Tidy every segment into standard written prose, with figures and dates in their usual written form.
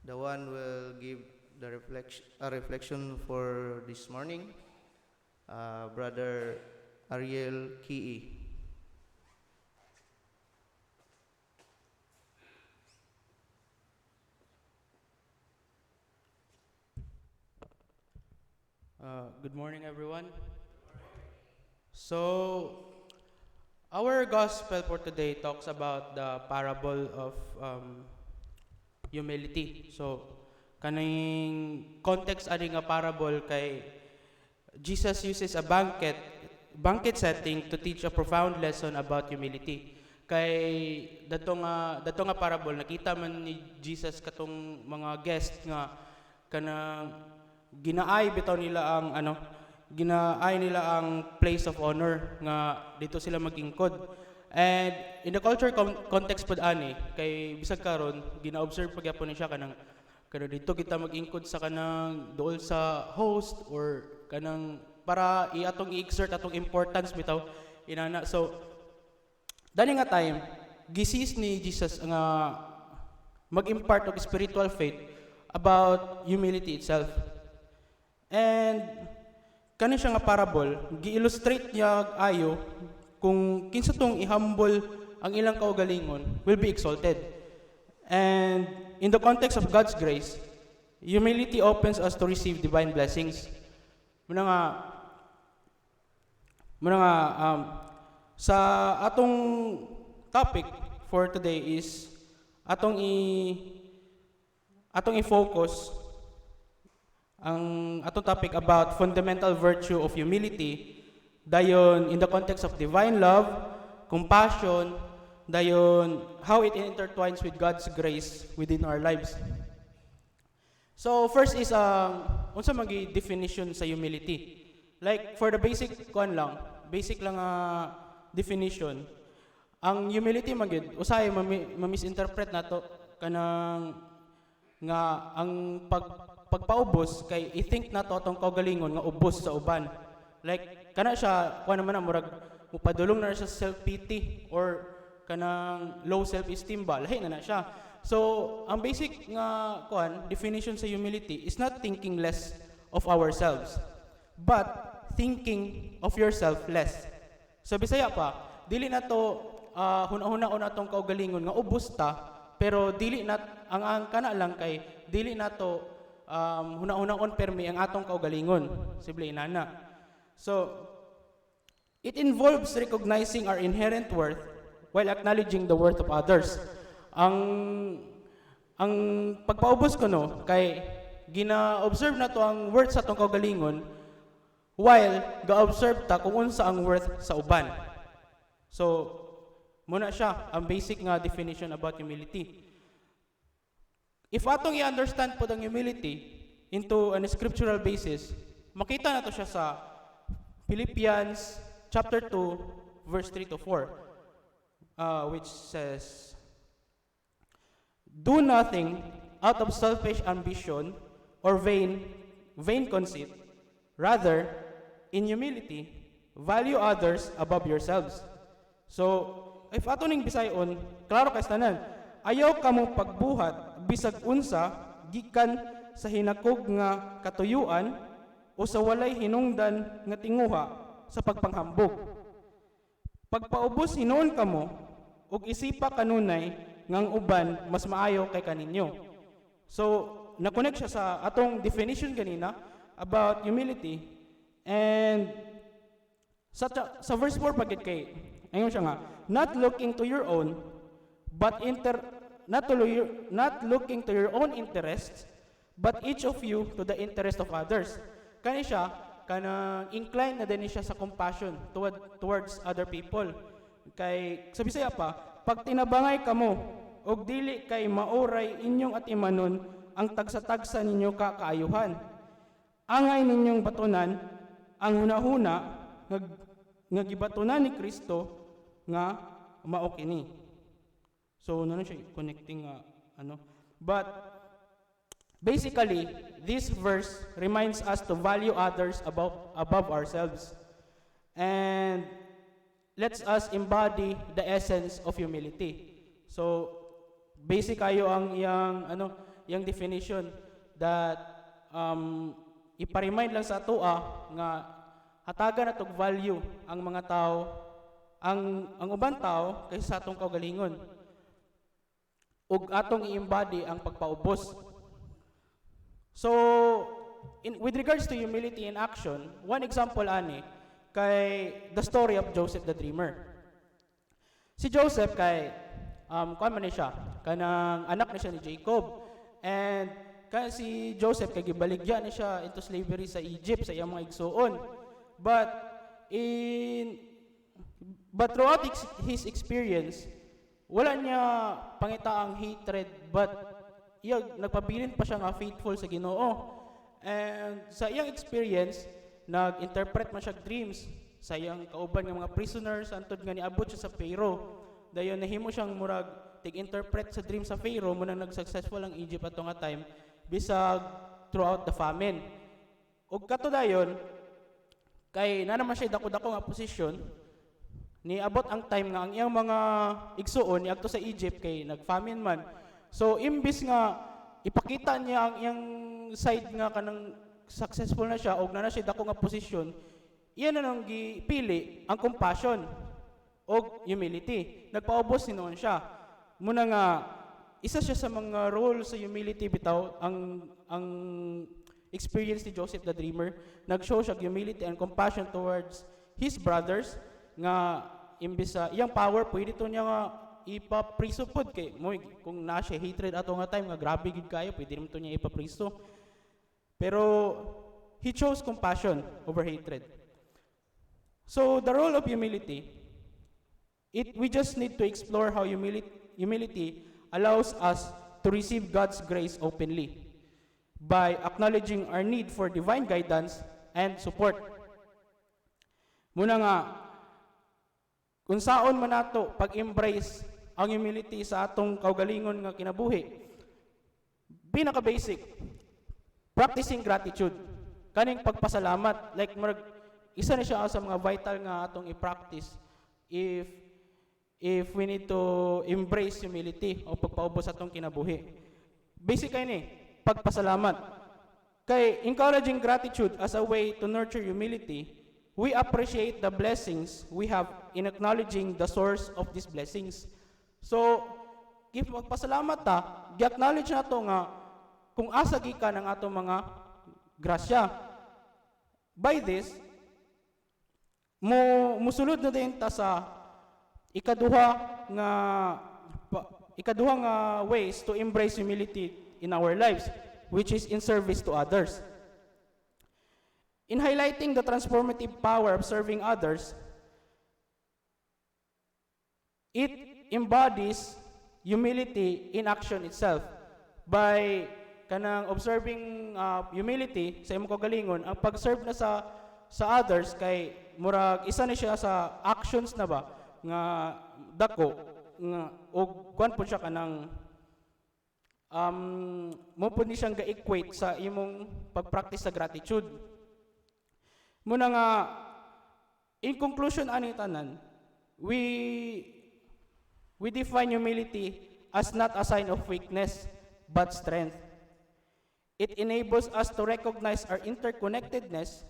The one will give the reflection for this morning, Brother Ariel Kii. Good morning, everyone. So, our gospel for today talks about the parable of humility. So, kaning context ani nga parable kay Jesus uses a banquet setting to teach a profound lesson about humility. Kay dato nga parable nakita man ni Jesus katong mga guest nga kanang ginaay nila ang place of honor nga dito sila magingkod. And in the culture context pod ani kay bisag karon gina-observe pagyapon ni siya kanang dito kita magingkod sa kanang dool sa host or kanang para i-exert atong importance bitaw inana. So dani nga time gisis ni Jesus nga mag-impart og spiritual faith about humility itself. And kani siya nga parable, gi-illustrate niya ayo kung kinsa tong i-humble ang ilang kaugalingon will be exalted. And in the context of God's grace, humility opens us to receive divine blessings. Muna nga sa atong topic for today is atong i-focus ang atong topic about fundamental virtue of humility, dayon in the context of divine love, compassion, dayon how it intertwines with God's grace within our lives. So first is unsa magi definition sa humility? Like for the basic lang definition. Ang humility magid usahay ma-misinterpret nato kanang nga ang pagpaubos kay i-think nato atong kaugalingon nga ubos sa uban. Like kana siya kuan naman murag mupadulong na siya self-pity or kanang low self-esteem ba lahi na siya. So ang basic nga definition sa humility is not thinking less of ourselves but thinking of yourself less. So Bisaya pa dili nato hunahuna atong kaugalingon nga ubos ta pero dili nat ang kana lang kay dili nato hunahunahon permi ang atong kaugalingon. Simple inana. So, it involves recognizing our inherent worth while acknowledging the worth of others. Ang pagpaubos ko kay gina-observe na to ang worth sa atong kaugalingon while ga-observe ta kung unsa ang worth sa uban. So, muna siya ang basic nga definition about humility. If atong i-understand po ang humility into an scriptural basis, makita na to siya sa Philippians chapter 2, verse 3 to 4, which says, "Do nothing out of selfish ambition or vain conceit. Rather, in humility, value others above yourselves." So, if ato ning Bisayon, klaro kay tanan, ayaw kamo pagbuhat bisag unsa gikan sa hinakog nga katuyuan o sa walay hinungdan nga tinguha sa pagpanghambog. Pagpaubos hinuon kamo ug isipa kanunay nga ang uban mas maayo kay kaninyo. So na-connect siya sa atong definition kanina about humility. And sa verse 4 pagit kay ayon siya nga, not looking to your own but not looking to your own interests, but each of you to the interest of others. Kani siya, incline na din siya sa compassion towards other people. Kay, sa Bisaya pa, pag tinabangay kamo, og dili kay mauray inyong atimanon ang tagsa-tagsa ninyo kaayuhan. Angay ninyong batunan, ang hunahuna, nga gibatunan ni Kristo, nga mao kini. So, siya connecting But basically, this verse reminds us to value others above ourselves. And lets us embody the essence of humility. So, basic kayo ang yung definition that iparemind lang sa atoa nga hatagan natog value ang mga tao, ang ubang tao kaysa sa atong kaugalingon, ug atong i-embody ang pagpaubos. So, with regards to humility in action, one example ani kay the story of Joseph the Dreamer. Si Joseph kay kuan man ni siya, kanang anak ni siya ni Jacob, and kaya si Joseph kay gibaligya ni siya into slavery sa Egypt sa iyang mga igsuon. But throughout his experience, wala niya pangitaang hatred, but nagpabilin pa siya nga faithful sa Ginoo. And sa iyang experience, nag-interpret man siya dreams sa iyang kauban nga mga prisoners antod nga niabot siya sa Pharaoh. Dayon nahimo siyang murag tig-interpret sa dream sa Pharaoh mo nang nag-successful ang Egypt ato nga time bisag throughout the famine. Ug kato dayon kay na naman siya dako-dako nga posisyon, niabot ang time nga ang iyang mga igsuon niadto sa Egypt kay nag-famine man. So imbis nga ipakita niya ang iyang side nga kanang successful na siya og na siya dako nga posisyon, iyan na nang gipili ang compassion og humility. Nagpaubos ni noon siya. Muna nga isa siya sa mga role sa humility bitaw ang experience ni Joseph the Dreamer. Nag-show siya humility and compassion towards his brothers nga imbis sa iyang power pwede to niya nga ipapriso pod kay mo kung na siya hatred ato nga time nga grabe gid kayo pwede naman to niya ipapriso. Pero he chose compassion over hatred. So the role of humility, we just need to explore how humility allows us to receive God's grace openly by acknowledging our need for divine guidance and support. Muna nga, kung saon man nato pag-embrace ang humility sa atong kaugalingon nga kinabuhi, pinaka-basic, practicing gratitude. Kaning pagpasalamat, like isa na siya sa mga vital nga atong i-practice if we need to embrace humility o pagpaubos atong kinabuhi. Basic kay ni pagpasalamat. Kay encouraging gratitude as a way to nurture humility, we appreciate the blessings we have in acknowledging the source of these blessings. So, if magpasalamat ta, gi-acknowledge nato nga kung asa gikan ang atong mga grasya. By this, musulod na din ta sa ikaduha nga ways to embrace humility in our lives, which is in service to others. In highlighting the transformative power of serving others, it embodies humility in action itself. By kanang observing humility sa imong kaugalingon, ang pag-serve na sa others kay murag isa na siya sa actions na ba nga dako nga og kuan po siya kanang mo po ni siyang ga-equate sa imong pag-practice sa gratitude. Muna nga, in conclusion ani tanan, we define humility as not a sign of weakness, but strength. It enables us to recognize our interconnectedness,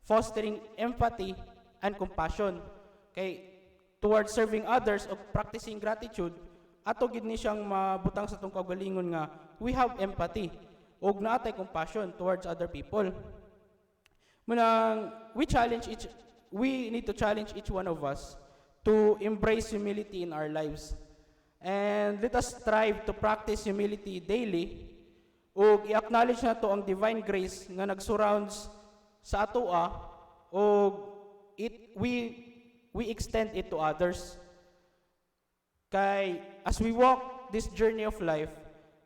fostering empathy and compassion. Kay towards serving others o practicing gratitude, ato gid ni siyang mabutang sa tong kaugalingon nga we have empathy ug naatay compassion towards other people. Munang we need to challenge each one of us to embrace humility in our lives. And let us strive to practice humility daily ug i-acknowledge nato ang divine grace nga nag-surrounds sa atoa ug we extend it to others. Kay as we walk this journey of life,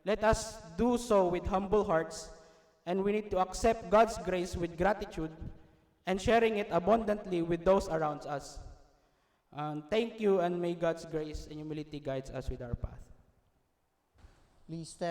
let us do so with humble hearts, and we need to accept God's grace with gratitude and sharing it abundantly with those around us. Thank you, and may God's grace and humility guides us with our path. Please stand.